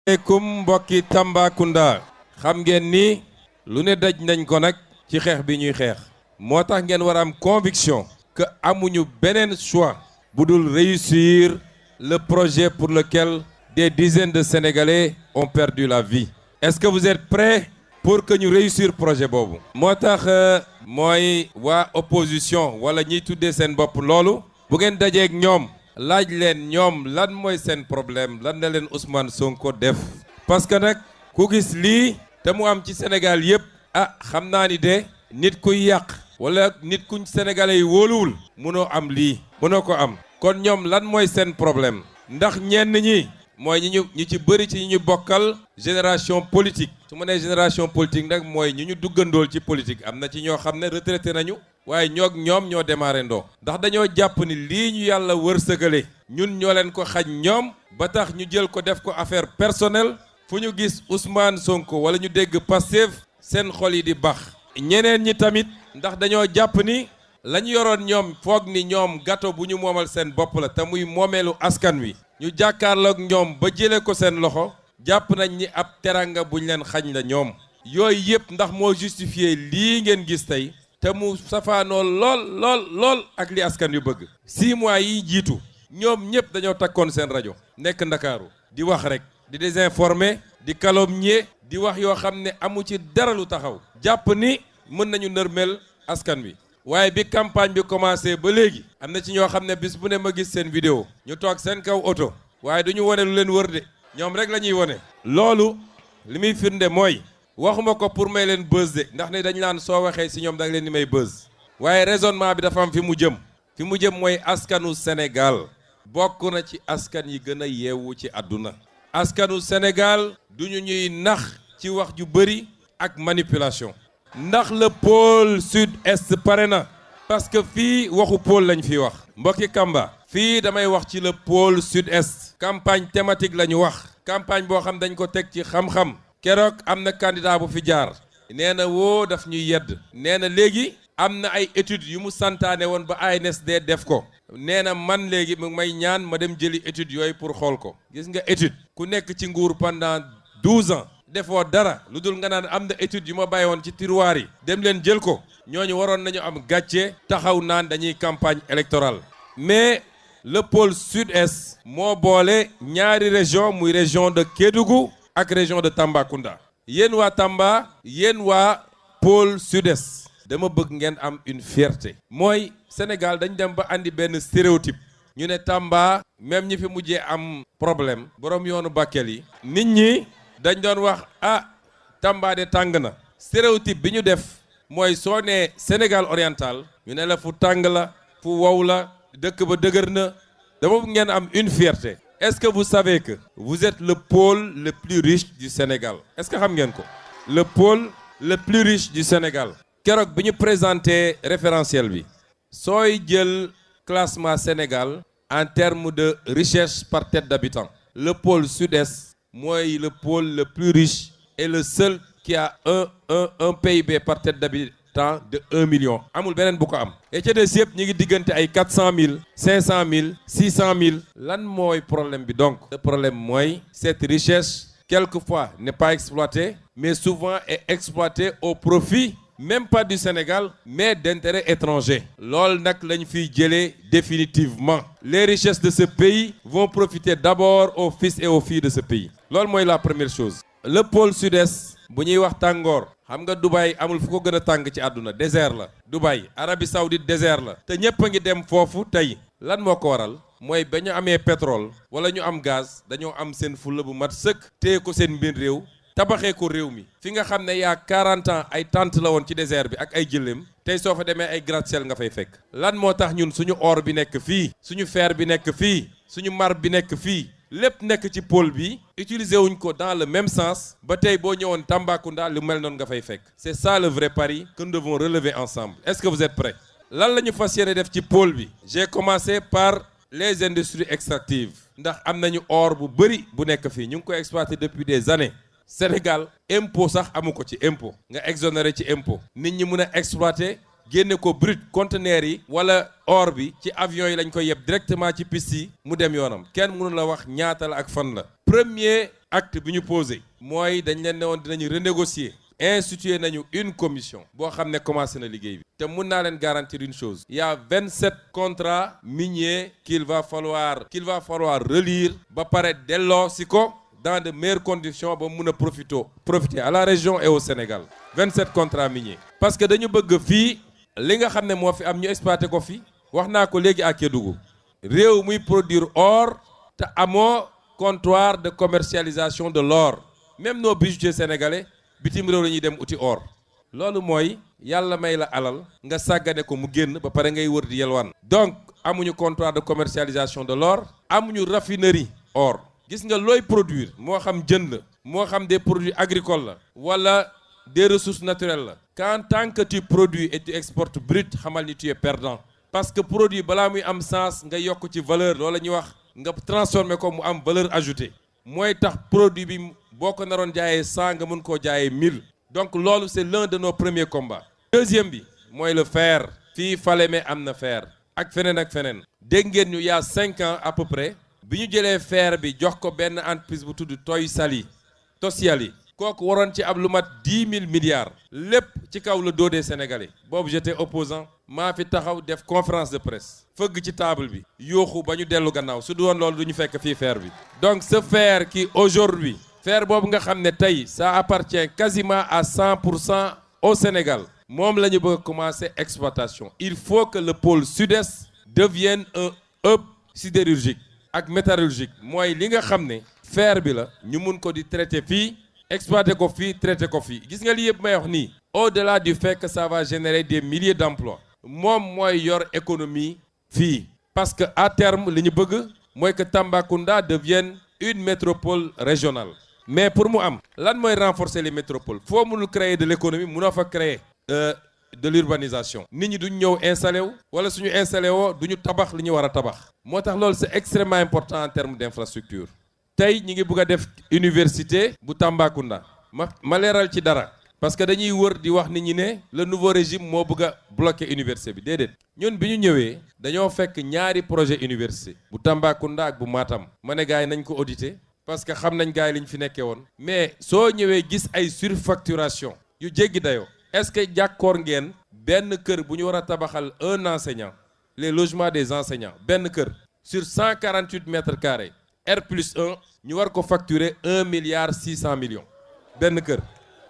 asalaamaaleykum mbokki Tambacounda xam ngeen ni lu ne daj nañ ko nag ci xeex bi ñuy xeex moo tax ngeen war a am conviction que amuñu beneen choix bu dul réussir le projet pour lequel des dizaines de Sénégalais ont perdu la vie. Est-ce que vous êtes prêts pour que ñu réussir projet boobu? moo tax mooy waa opposition wala ñiy tuddee seen bopp loolu bu ngeen dajeek ñoom laaj leen ñoom lan mooy seen problème lan la leen Ousmane Sonko def parce que nag ku gis lii te mu am ci Sénégal yëpp xam naa ni de nit kuy yàq wala nit kuñ sénégalais yi wóoluwul mënoo am lii mënoo ko am kon ñoom lan mooy seen problème ndax ñenn ñi mooy ñi ci bëri ci ñi ñu bokkal génération politique su ma nee génération politique nag mooy ñu duggandool ci politique am na ci ñoo xam ne retraité nañu waaye ñoom ñoo démarré ndoo ndax dañoo jàpp ni lii ñu yàlla wërsëgale ñun ñoo leen ko xañ ñoom ba tax ñu jël ko def ko affaire personnelle fu ñu gis Ousmane Sonko wala ñu dégg Pastef seen xol yi di bax ñeneen ñi tamit ndax dañoo jàpp ni la ñu yoroon ñoom foog ni ñoom gâteau bu ñu moomal seen bopp la te muy moomeelu askan wi ñu jàkkaarloog ñoom ba jëlee ko seen loxo jàpp nañ ni ab teranga buñ leen xañ la ñoom yooyu yëpp ndax moo justifié lii ngeen gis tey te mu safaanoo lool ak li askan yu bëgg 6 mois yi jiitu ñoom ñëpp dañoo takkoon seen rajo nekk Ndakaaru di wax rek di désinformer di calomnier di wax yoo xam ne amu ci dara lu taxaw jàpp ni mën nañu nërmel askan wi waaye bi campagne bi commencé ba léegi am na ci ñoo xam ne bis bu ne ma gis seen vidéo ñu toog seen kaw oto waaye du ñu wone lu leen wër de ñoom rek la ñuy wone loolu li muy firnde mooy waxuma ko pour may leen buzz de ndax ne dañu naan soo waxee si ñoom da nga leen di may buzz waaye raisonnement bi dafa am fi mu jëm mooy askanu Sénégal bokk na ci askan yi gën a yeewu ci àdduna askanu Sénégal duñu ñuy nax ci wax ju bëri ak manipulation ndax le pôle sud-est pare na parce que fii waxu pôle lañ fi wax mbokki Kamba fii damay wax ci le pôle sud-est campagne thématique la ñu wax campagne boo xam dañ ko teg ci xam-xam keroog am na candidat bu fi jaar nee na woo daf ñuy yedd nee na léegi am na ay études yu mu santaane woon ba ANSD def ko nee na man léegi mu may ñaan ma dem jëli études yooyu pour xool ko gis nga étude ku nekk ci nguur pendant 12 ans defoo dara lu dul nga naan am na étude yu ma bàyyi woon ci tiroir yi dem leen jël ko ñooñu waroon nañu am gàcce taxaw naan dañuy campagne électorale mais le pôle sud-est moo boole ñaari région muy région de Kédougou ak région de Tambacounda yéen waa Tamba yéen waa pôle sud-est dama bëgg ngeen am une fierté mooy Sénégal dañ dem ba andi benn stéréotype ñu ne Tamba même ñi fi mujjee am problème borom yoonu Bakel yi nit ñi dañ doon wax Tamba de tàng na stéréotype bi ñu def mooy soo nee Sénégal oriental ñu ne la fu tàng la fu wow la dëkk ba dëgër na dama bëgg ngeen am une fierté. Est-ce que vous savez que vous êtes le pôle le plus riche du Sénégal est-ce que xam ngeen ko le pôle le plus riche du Sénégal keroog bi ñu présenté référentiel bi sooy jël classement Sénégal en termes de richesse par tête d'habitant le pôle sud-est mooy le pôle le plus riche et le seul qui a un PIB par tête d'habitant de 1 million amul beneen bu ko am et ca des yëpp ñi ngi diggante ay 400 000 500 000 600 000 lan mooy problème bi donc le problème mooy cette richesse quelquefois n'est pas exploitée mais souvent est exploitée au profit même pas du Sénégal mais d'intérêts étrangers loolu nag lañ fiy jëlee définitivement les richesses de ce pays vont profiter d'abord aux fils et aux filles de ce pays loolu mooy la première chose le pôle sud-est bu ñuy wax tàngoor xam nga Dubaï amul fu ko gën a tàng ci àdduna désert la Dubaï Arabie Saoudite désert la te ñépp a ngi dem foofu tey lan moo ko waral mooy ba ñu amee pétrole wala ñu am gaz dañoo am seen fulla bu mat sëkk téye ko seen mbir réew tabaxee ko réew mi fi nga xam ne yaa 40 ans ay tente la woon ci désert bi ak ay jëléem tey soo fa demee ay gratte-ciel nga fay fekk lan moo tax ñun suñu or bi nekk fii suñu fer bi nekk fii suñu marbre bi nekk fii lépp nekk ci pôle bi utiliser wuñ ko dans le même sens ba tey boo ñëwoon Tambacounda lu mel noonu nga fay fekk c'est ça le vrai pari que nous devons relever ensemble est-ce que vous êtes prêts lan la ñu fas yéene def ci pôle bi j'ai commencé par les industries extractives ndax am nañu or bu bëri bu nekk fii ñu ngi koy exploiter depuis des années Sénégal impôt sax amu ko ci impôt nga exonéré ci impôt nit ñi mën a exploiter génne ko brut conteneur yi wala or bi ci avion yi lañ koy yeb directement ci piste yi mu dem yoonam kenn mënu la wax ñaata la ak fan la premier acte bi ñu posé mooy dañ leen ne woon dinañu renégocier instituer nañu une commission boo xam ne commencé na liggéey bi te mun naa leen garantir une chose il y a 27 contrats miniers qu'il va falloir relire ba pare delloo si ko dans de meilleures conditions ba mun a profiter à la région et au Sénégal 27 contrats miniers parce que dañu bëgg fii li nga xam ne moo fi am ñu exploité ko fi wax naa ko léegi à Kédougou réew muy produire or te amoo comptoir de commercialisation de l'or même nos bijoutiers sénégalais bitim réew la ñuy dem uti or loolu mooy yàlla may la alal nga sàggane ko mu génn ba pare ngay wër di yelwaan donc amuñu comptoir de commercialisation de l'or amuñu raffinerie or gis nga looy produire moo xam jën la moo xam des produits agricoles la wala des ressources naturelles la qu'en tant que tu produis et tu exportes brut xamal ni tu es perdant parce que produit balaa muy am sens nga yokk ci valeur loolu la ñuy wax nga transformer ko mu am valeur ajoutée mooy tax produit bi boo ko naroon jaayee 100 nga mën koo jaayee 1000 donc loolu c'est l'un de nos premiers combats deuxième bi mooy le fer fii Falémé am na fer ak feneen dégg ngeen ñu y a 5 ans à peu près bi ñu jëlee fer bi jox ko benn entreprise bu tudd Tosyali kooku waroon ci ab lu mat 10 000 milliards lépp ci kaw le dos des Sénégalais boobu j'étais opposant maa fi taxaw def conférence de presse fëgg ci table bi yooxu ba ñu dellu gannaaw su du woon loolu du ñu fekk fii fer bi donc ce fer qui aujourd'hui fer boobu nga xam ne tey ça appartient quasiment à 100% au Sénégal moom la ñu bëgg a commencer exploitation il faut que le pôle sud-est devienne un hub sidérurgique ak métallurgique mooy li nga xam ne fer bi la ñu mun ko di traiter fii exploiter ko fii traiter ko fii gis nga lii yëpp may wax nii au-delà du fait que ça va générer des milliers d'emplois moom mooy yor économie fii parce que à terme li ñu bëgg mooy que Tambacounda devienne une métropole régionale mais pour mu am lan mooy renforcer les métropoles foo mënul créer de l'économie mënoo fa créer de l'urbanisation nit ñi duñ ñëw installé wu wala suñu installé woo duñu tabax li ñu war a tabax moo tax loolu c'est extrêmement important en termes d'infrastructure tey ñi ngi bëgg a def université bu Tambacounda ma leeral ci dara parce que dañuy wër di wax nit ñi ne le nouveau régime moo bëgg a bloquer université bi déedéet ñun bi ñu ñëwee dañoo fekk ñaari projet université bu Tambacounda ak bu Matam ma ne gars yi nañ ko auditer parce que xam nañ gars yi li ñu fi nekkee woon mais soo ñëwee gis ay surfacturation yu jéggi dayoo est-ce que jàkkoor ngeen benn kër bu ñu war a tabaxal un enseignant les logements des enseignants benn kër sur 148 mètres carrés R+1 ñu war ko facturer 1 milliard 600 millions benn kër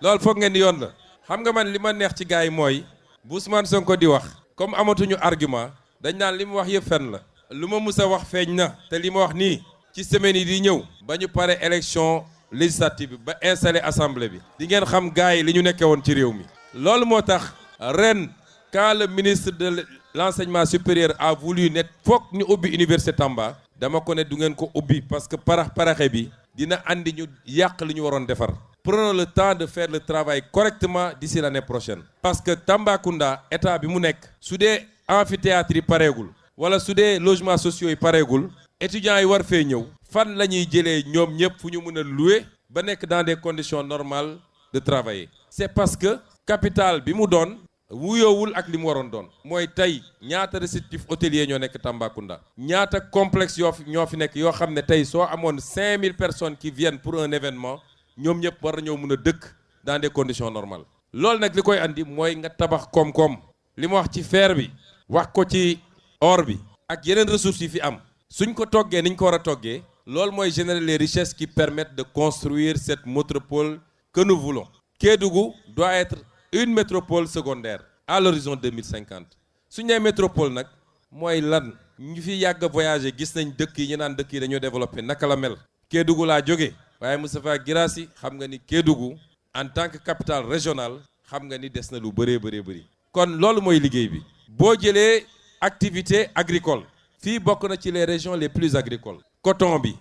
loolu foog ngeen ni yoon la xam nga man li ma neex ci gars yi mooy bu Ousmane Sonko di wax comme amatuñu argument dañ naan li mu wax yëpp fen la lu ma mus a wax feeñ na te li ma wax nii ci semaine yi di ñëw ba ñu pare élection législative bi ba installé assemblée bi di ngeen xam gars yi li ñu nekkee woon ci réew mi loolu moo tax ren quand le ministre de l'enseignement supérieur a voulu ne foog ñu ubbi université Tamba dama ko ne du ngeen ko ubbi parce que paraxe bi dina andi ñu yàq li ñu waroon defar prenons le temps de faire le travail correctement d'ici l'année prochaine parce que Tambacounda état bi mu nekk su dee amphithéâtre yi pareegul wala su dee logements sociaux yi pareegul étudiants yi war fee ñëw fan la ñuy jëlee ñoom ñëpp fu ñu mën a louer ba nekk dans des conditions normales de travailler c'est parce que capital bi mu doon wuyoowul ak li mu waroon doon mooy tey ñaata réceptif hôtelier ñoo nekk Tambacounda ñaata complexe ñoo fi nekk yoo xam ne tey soo amoon 5000 personnes qui viennent pour un événement ñoom ñëpp war nañoo mën a dëkk dans des conditions normales loolu nag li koy andi mooy nga tabax koom-koom li ma wax ci fer bi wax ko ci or bi ak yeneen ressources yi fi am suñ ko toggee ni ñu ko war a toggee loolu mooy générer les richesses qui permettent de construire cette métropole que nous voulons Kédougou doit être une métropole secondaire à l'horizon 2050 suñu nee métropole nag mooy lan ñu fi yàgg a voyager gis nañ dëkk yi ñu naan dëkk yi dañoo développé naka la mel Kédougou laa jógee waaye Moustapha Guirassy xam nga ni Kédougou en tant que capitale régionale xam nga ni des na lu bëree bëri kon loolu mooy liggéey bi boo jëlee activité agricole fii bokk na ci les régions les plus agricoles coton bi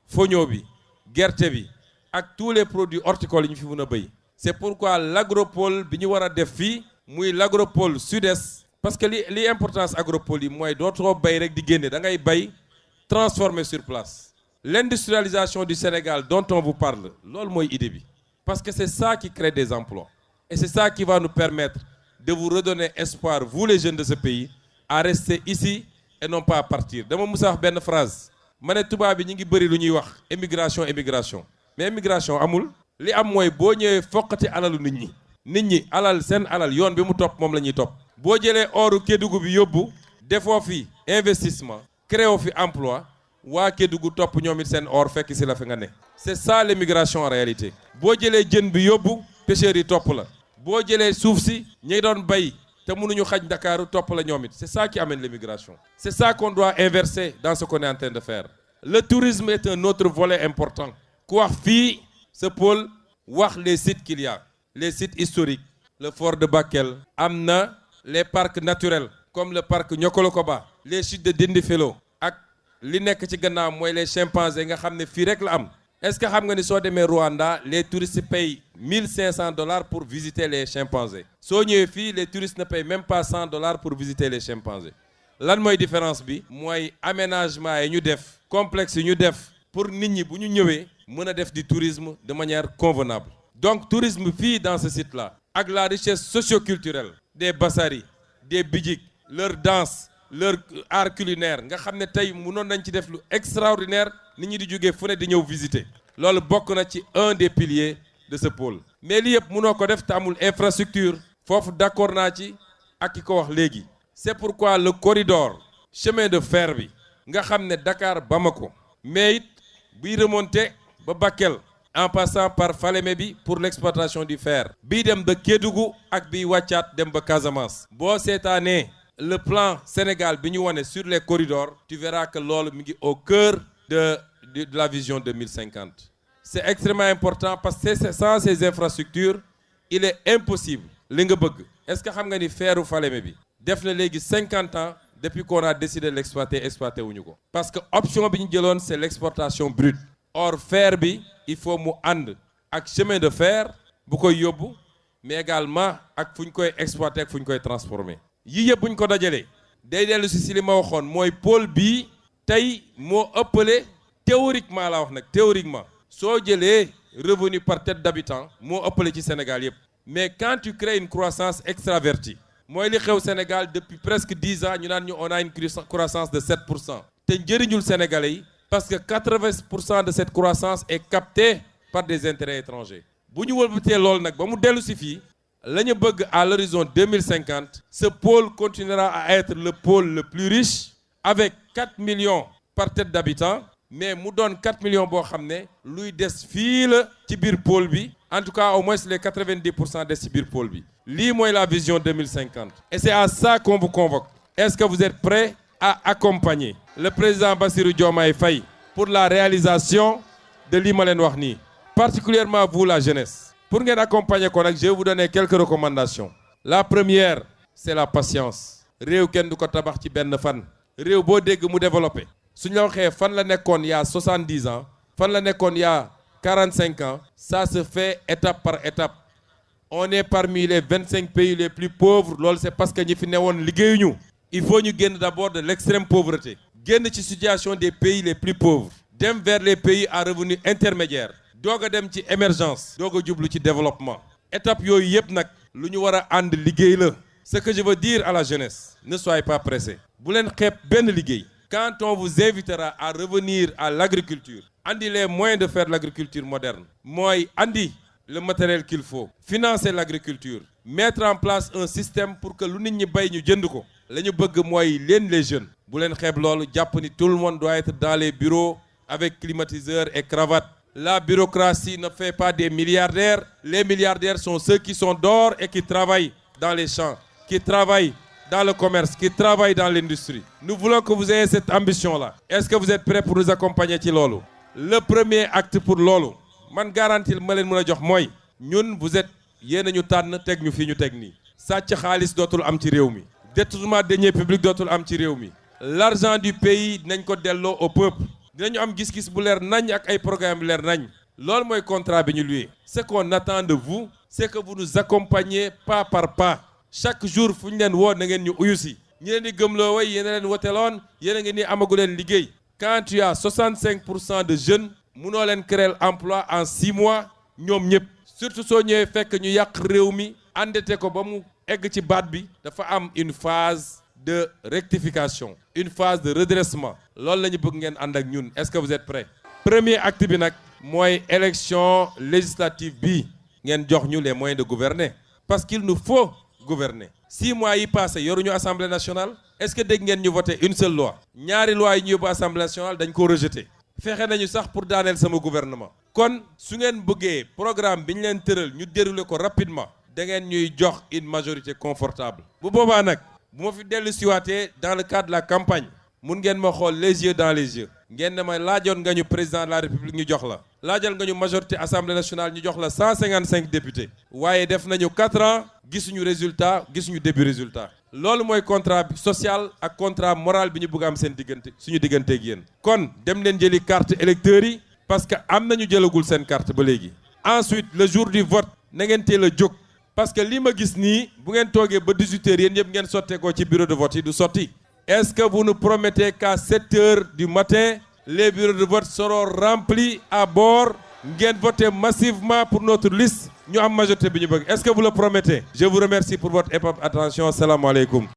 foño bi gerte bi ak tous les produits horticoles yi ñu fi mën a béy c'est pourquoi l'agropole bi ñu war a def fii muy l'agropole sud-est parce que li importance agropole yi mooy dootoo bay rek di génne da ngay bay transformer sur place l'industrialisation du Sénégal dont on vous parle loolu mooy idée bi parce que c'est ça qui crée des emplois et c'est ça qui va nous permettre de vous redonner espoir vous les jeunes de ce pays à rester ici et non pas à partir dama musa wax benn phrase ma ne tubaab bi ñu ngi bëri lu ñuy wax émigration mais immigration amul li am mooy boo ñëwee foqati alalu nit ñi alal seen alal yoon bi mu topp moom la ñuy topp boo jëlee oru Kédougou bi yóbbu defoo fi investissement créé fi emploi waa Kédougou topp ñoom it seen or fekk si la fi nga ne c'est ça l'immigration en réalité boo jëlee jën bi yóbbu pêcheurs yi topp la boo jëlee suuf si ñi doon bay te mënuñu xaj Dakar topp la ñoom it c'est ça qui amène l'immigration c'est ça qu'on doit inverser dans ce qu'on est en train de faire le tourisme est un autre volet important ku wax fii ce pôle wax les sites qu'il y a les sites historiques le fort de Bakel am na les parcs naturels comme le parc Niokolo-Koba les chutes de Dindéfelo ak li nekk ci gannaaw mooy les chimpanzés nga xam ne fii rek la am est-ce que xam nga ni soo demee Rwanda les touristes payent $1,500 pour visiter les chimpanzés soo ñëwee fii les touristes ne payent même pas $100 pour visiter les chimpanzés lan mooy différence bi mooy aménagement yi ñu def complexe yi ñu def pour nit ñi bu ñu ñëwee mën a def du tourisme de manière convenable donc tourisme fii dans ce site-là ak la richesse socio-culturelle des Bassari des Bidjik leur danse leur art culinaire nga xam ne tey mënoon nañ ci def lu extraordinaire nit ñi di jógee fu ne di ñëw visiter loolu bokk na ci un des piliers de ce pôle mais li yëpp mënoo ko def te amul infrastructure foofu d'accord naa ci ak ki ko wax léegi c'est pourquoi le corridor chemin de fer bi nga xam ne Dakar Bamako mais it buy remonter ba Bakel en passant par Falémé bi pour l'exploitation du fer bii dem ba Kédougou ak biy wàccaat dem ba Casamance boo seetaanee le plan Sénégal bi ñu wane sur les corridors tu verras que loolu mi ngi au cœur de la vision 2050 c'est extrêmement important parce que sans ces infrastructures il est impossible li nga bëgg est-ce que xam nga ni feeru Falémé bi def na léegi 50 ans depuis qu'on a décidé de l'exploiter exploité wuñu ko parce que option bi ñu jëloon c'est l'exportation brute or fer bi il faut mu ànd ak chemin de fer bu koy yóbbu mais également ak fu ñu koy exploiter ak fu ñu koy transformer yii yëpp bu ñu ko dajalee day dellu si li ma waxoon mooy pôle bii tey moo ëppale théoriquement laa wax nag théoriquement soo jëlee revenu par tête d'habitant moo ëppale ci Sénégal yëpp mais quand tu crées une croissance extravertie mooy li xew Sénégal depuis presque 10 ans ñu naan ñu on a une croissance de 7% te njëriñul Sénégalais yi parce que 80% de cette croissance est captée par des intérêts étrangers bu ñu wëlbatee loolu nag ba mu dellu si fii la ñu bëgg à l'horizon 2050 ce pôle continuera à être le pôle le plus riche avec 4 millions par tête d'habitant mais mu doon 4 millions boo xam ne luy des fii la ci biir pôle bi en tout cas au moins les 90% des ci biir pôle bi lii mooy la vision 2050 et c'est à ça qu'on vous convoque est-ce que vous êtes prêts à accompagner le président Bassirou Diomaye Faye pour la réalisation de lii ma leen wax nii particulièrement vous la jeunesse pour ngeen accompagner ko nag je vais vous donner quelques recommandations la première c'est la patience réew kenn du ko tabax ci benn fan réew boo dégg mu développé suñu la waxee fan la nekkoon il y a 70 ans fan la nekkoon il y a 45 ans ça se fait étape par étape on est parmi les 25 pays les plus pauvres loolu c'est parce que ñi fi newoon liggéeyuñu il faut ñu génn d'abord de l'extrême pauvreté génn ci situation des pays les plus pauvres dem vers les pays à revenu intermédiaire doog a dem ci émergence doog a jublu ci développement étape yooyu yëpp nag lu ñu war a ànd liggéey la ce que je veux dire à la jeunesse ne soyez pas pressés bu leen xeeb benn liggéey quand on vous invitera à revenir à l'agriculture andi les moyens de faire l'agriculture moderne mooy andi le matériel qu'il faut financer l'agriculture mettre en place un système pour que lu nit ñi bay ñu jënd ko la ñu bëgg mooy leen les jeunes bu leen xeeb loolu jàpp ni tout le monde doit être dans les bureaux avec climatiseurs et cravates la bureaucratie ne fait pas des milliardaires les milliardaires sont ceux qui sont dehors et qui travaillent dans les champs qui travaillent dans le commerce qui travaillent dans l'industrie nous voulons que vous ayez cette ambition-là est-ce que vous êtes prêts pour nous accompagner ci loolu le premier acte pour loolu man garantie ma leen mën a jox mooy ñun vous êtes yéen a ñu tànn teg ñu fii ñu teg nii sàcc xaalis dootul am ci réew mi détournement de deniers publics dootul am ci réew mi l'argent du pays dinañ ko delloo au peuple dinañu am gis-gis bu leer nañ ak ay programme bu leer nañ loolu mooy contrat bi ñu luye ce qu'on attend de vous c'est que vous nous accompagniez pas par pas chaque jour fu ñu leen woo na ngeen ñu uyu si ñi leen di gëmloo way yéen a leen woteloon yéen a ngi nii amagu leen liggéey quand tu as 65% de jeunes mënoo leen créer emploi en 6 mois ñoom ñëpp surtout soo ñëwee fekk ñu yàq réew mi endetté ko ba mu egg ci baat bi dafa am une phase de rectification une phase de redressement loolu la ñu bëgg ngeen ànd ak ñun est-ce que vous êtes prêts premier acte bi nag mooy élection législative bi ngeen jox ñu les moyens de gouverner parce qu'il nous faut gouverner 6 mois yi passé yoruñu assemblée nationale est-ce que dégg ngeen ñu voté une seule loi ñaari loi yi ñu yóbbu assemblée nationale dañ ko rejeté fexe nañu sax pour daaneel sama gouvernement kon su ngeen bëggee programme bi ñu leen tëral ñu dérouler ko rapidement da ngeen ñuy jox une majorité confortable bu boobaa nag bu ma fi dellu siwaatee dans le cadre de la campagne mun ngeen ma xool les yeux dans les yeux ngeen ne ma laajoon nga ñu président de la république ñu jox la laajal nga ñu majorité assemblée nationale ñu jox la 155 députés waaye def nañu 4 ans gisuñu résultat gisuñu début résultat loolu mooy contrat social ak contrat moral bi ñu bëgg am seen diggante suñu digganteeg yéen kon dem leen jëli carte électeurs yi parce que am nañu jëlagul seen carte ba léegi ensuite le jour du vote na ngeen teel a jóg parce que li ma gis nii bu ngeen toogee ba 18 heures yéen ñëpp ngeen sotteekoo ci bureau de vote yi du sotti est-ce que vous nous promettez qu'à 7 heures du matin les bureaux de vote seront remplis à bord ngeen voter massivement pour notre liste ñu am majorité bi ñu bëgg est-ce que vous le promettez je vous remercie pour votre attention salaamaaleykum